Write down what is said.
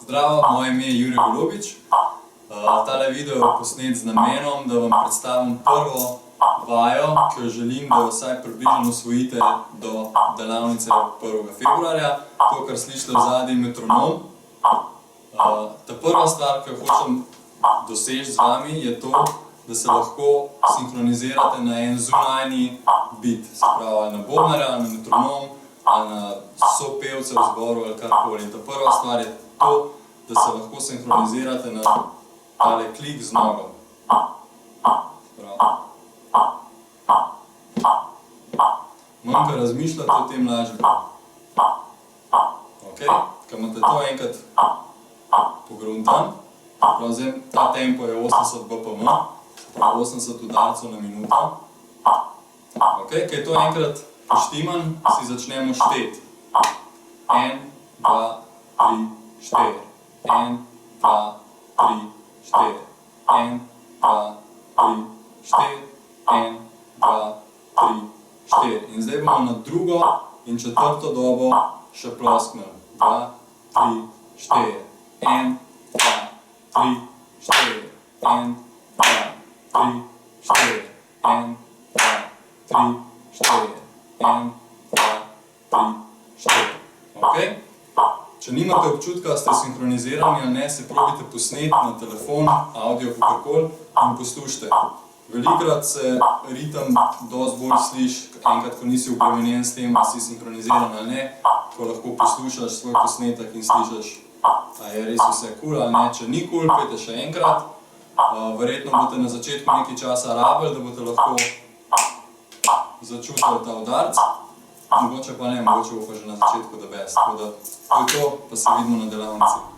Zdravo, moje ime je Jure Golobič. Tale video je posnet z namenom, da vam predstavim prvo vajo, ki jo želim, da jo vsaj približno osvojite do delavnice 1. februarja. To, kar slišite v zadnji, metronom. Ta prva stvar, ki jo hočem doseči z vami, je to, da se lahko sinhronizirate na en zunajni bit. Se pravi, ali na bobnarja, ali na metronom, ali na sopevce v zboru, ali karkoli. In ta prva stvar je to, da se lahko sinhronizirate na tale klik z nogo. Manj, ko razmišljate o tem, lažje. Ok, ko imate to enkrat pogruntan, ta tempo je 80 BPM, se pravi 80 udarcev na minuto. Ok, ko je to enkrat poštiman, si začnemo šteti. 1, 2, 3, 4. 1, 2, 3, 4. 1, 2, 3, 4. 1, 2, 3, 4. In zdaj bomo na drugo in četrto dobo še plosknili. 2, 3, 4. 1, 2, 3, 4. 1, 2, 3, 4. 1, 2, 3, 4. 1, 2, 3, 4. Ok? Če nimate občutka, da ste sinhronizirani ali ne, se probite posneti na telefon, audio, kakorkoli in poslušajte. Velikokrat se ritem dosti bolj sliši, enkrat, ko nisi obremenjen s tem, ali si sinhroniziran ali ne, ko lahko poslušaš svoj posnetek in slišiš, a je res vse kul ali ne. Če ni kul, pojte še enkrat. Verjetno boste na začetku nekaj časa rabili, da boste lahko začutili ta udarc. Mogoče pa ne, mogoče bo pa že na začetku the best. Tako da to je to, pa se vidimo na delavnici.